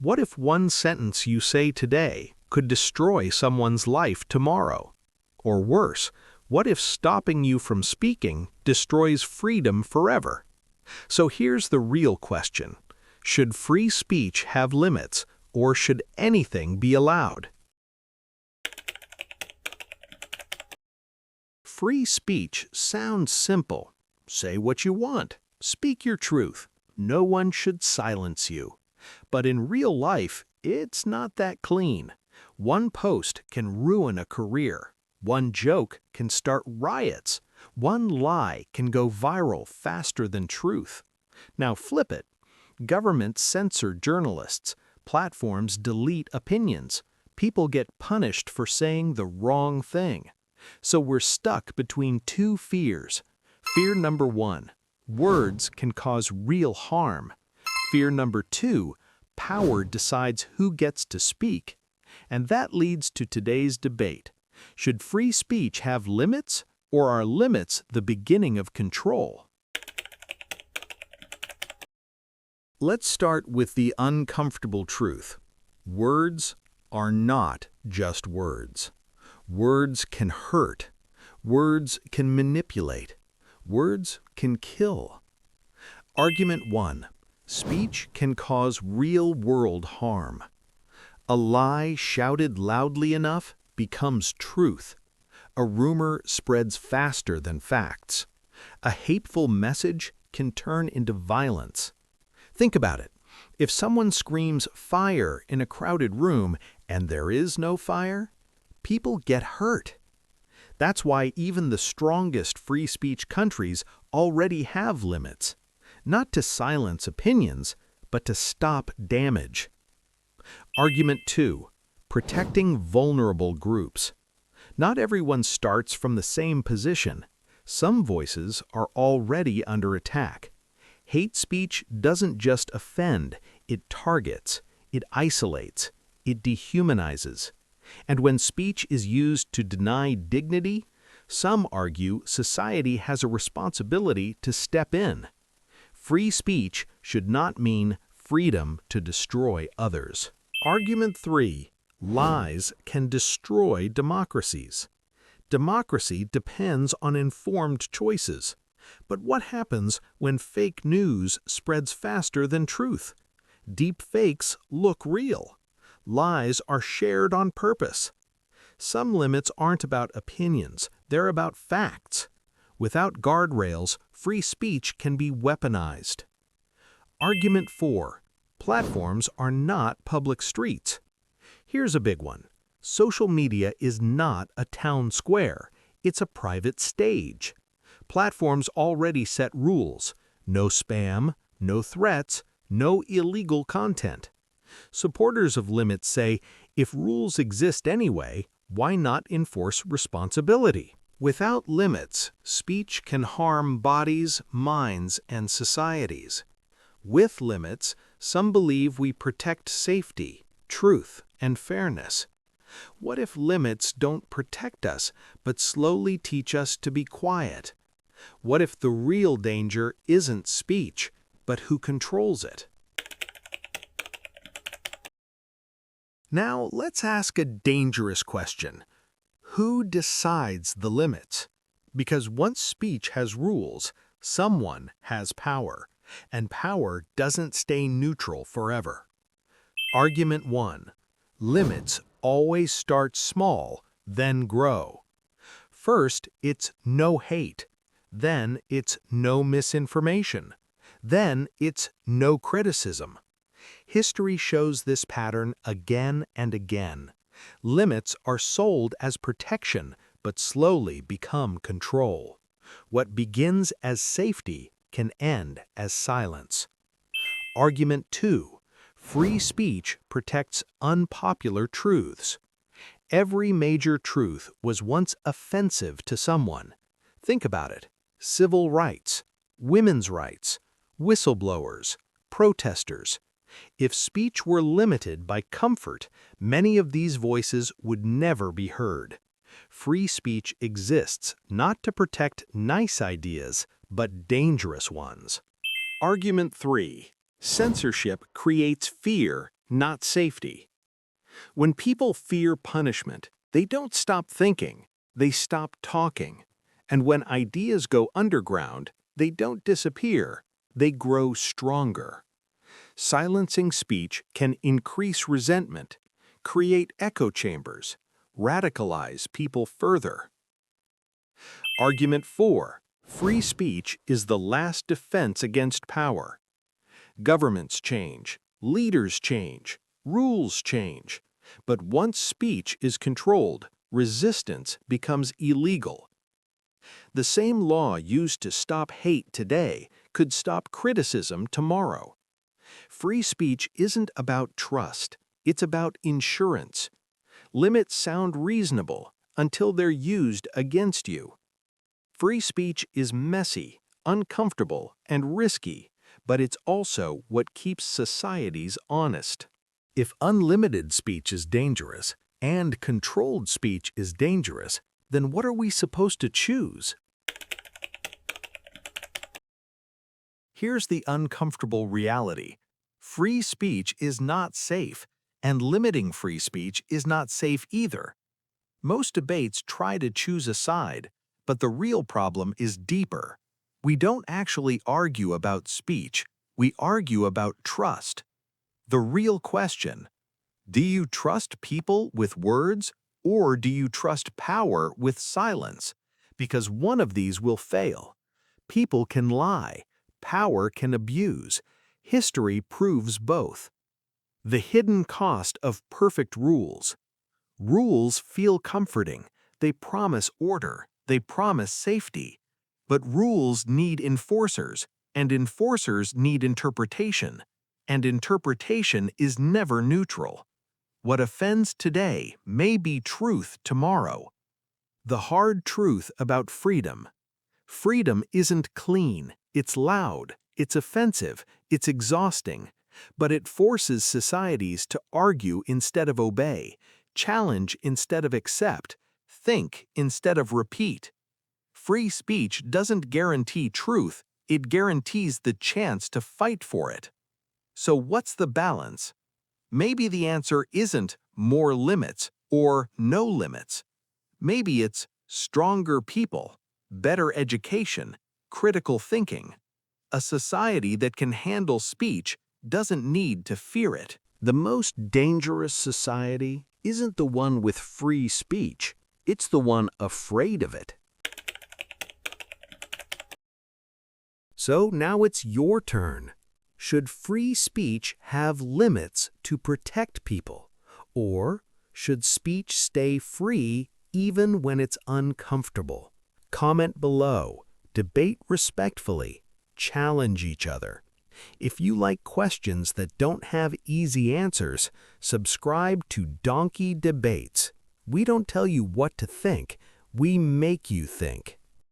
What if one sentence you say today could destroy someone's life tomorrow? Or worse, what if stopping you from speaking destroys freedom forever? So here's the real question. Should free speech have limits, or should anything be allowed? Free speech sounds simple. Say what you want. Speak your truth. No one should silence you. But in real life, it's not that clean. One post can ruin a career. One joke can start riots. One lie can go viral faster than truth. Now flip it. Governments censor journalists. Platforms delete opinions. People get punished for saying the wrong thing. So we're stuck between two fears. Fear number one, words can cause real harm. Fear number two, power decides who gets to speak. And that leads to today's debate. Should free speech have limits, or are limits the beginning of control? Let's start with the uncomfortable truth. Words are not just words. Words can hurt. Words can manipulate. Words can kill. Argument 1. Speech can cause real-world harm. A lie shouted loudly enough becomes truth. A rumor spreads faster than facts. A hateful message can turn into violence. Think about it. If someone screams fire in a crowded room and there is no fire, people get hurt. That's why even the strongest free speech countries already have limits. Not to silence opinions, but to stop damage. Argument 2. Protecting vulnerable groups. Not everyone starts from the same position. Some voices are already under attack. Hate speech doesn't just offend, it targets, it isolates, it dehumanizes. And when speech is used to deny dignity, some argue society has a responsibility to step in. Free speech should not mean freedom to destroy others. Argument 3. Lies can destroy democracies. Democracy depends on informed choices. But what happens when fake news spreads faster than truth? Deep fakes look real. Lies are shared on purpose. Some limits aren't about opinions, they're about facts. Without guardrails, free speech can be weaponized. Argument 4. Platforms are not public streets. Here's a big one. Social media is not a town square, it's a private stage. Platforms already set rules. No spam, no threats, no illegal content. Supporters of limits say, if rules exist anyway, why not enforce responsibility? Without limits, speech can harm bodies, minds, and societies. With limits, some believe we protect safety, truth, and fairness. What if limits don't protect us, but slowly teach us to be quiet? What if the real danger isn't speech, but who controls it? Now, let's ask a dangerous question. Who decides the limits? Because once speech has rules, someone has power, and power doesn't stay neutral forever. Argument 1. Limits always start small, then grow. First, it's no hate. Then it's no misinformation. Then it's no criticism. History shows this pattern again and again. Limits are sold as protection, but slowly become control. What begins as safety can end as silence. Argument 2. Free speech protects unpopular truths. Every major truth was once offensive to someone. Think about it. Civil rights, women's rights, whistleblowers, protesters. If speech were limited by comfort, many of these voices would never be heard. Free speech exists not to protect nice ideas, but dangerous ones. Argument 3. Censorship creates fear not safety. When people fear punishment, they don't stop thinking, they stop talking. And when ideas go underground, they don't disappear, they grow stronger. Silencing speech can increase resentment, create echo chambers, radicalize people further. Argument 4. Free speech is the last defense against power. Governments change, leaders change, rules change. But once speech is controlled, resistance becomes illegal. The same law used to stop hate today could stop criticism tomorrow. Free speech isn't about trust, it's about insurance. Limits sound reasonable until they're used against you. Free speech is messy, uncomfortable, and risky, but it's also what keeps societies honest. If unlimited speech is dangerous and controlled speech is dangerous, then what are we supposed to choose? Here's the uncomfortable reality. Free speech is not safe, and limiting free speech is not safe either. Most debates try to choose a side, but the real problem is deeper. We don't actually argue about speech, we argue about trust. The real question: do you trust people with words, or do you trust power with silence? Because one of these will fail. People can lie, power can abuse. History proves both. The hidden cost of perfect rules. Rules feel comforting. They promise order. They promise safety. But rules need enforcers, and enforcers need interpretation. And interpretation is never neutral. What offends today may be truth tomorrow. The hard truth about freedom. Freedom isn't clean, it's loud, it's offensive, it's exhausting, but it forces societies to argue instead of obey, challenge instead of accept, think instead of repeat. Free speech doesn't guarantee truth, it guarantees the chance to fight for it. So what's the balance? Maybe the answer isn't more limits or no limits. Maybe it's stronger people, better education, critical thinking. A society that can handle speech doesn't need to fear it. The most dangerous society isn't the one with free speech, it's the one afraid of it. So now it's your turn. Should free speech have limits to protect people? Or should speech stay free even when it's uncomfortable? Comment below, debate respectfully, challenge each other. If you like questions that don't have easy answers, subscribe to Donkey Debates. We don't tell you what to think, we make you think.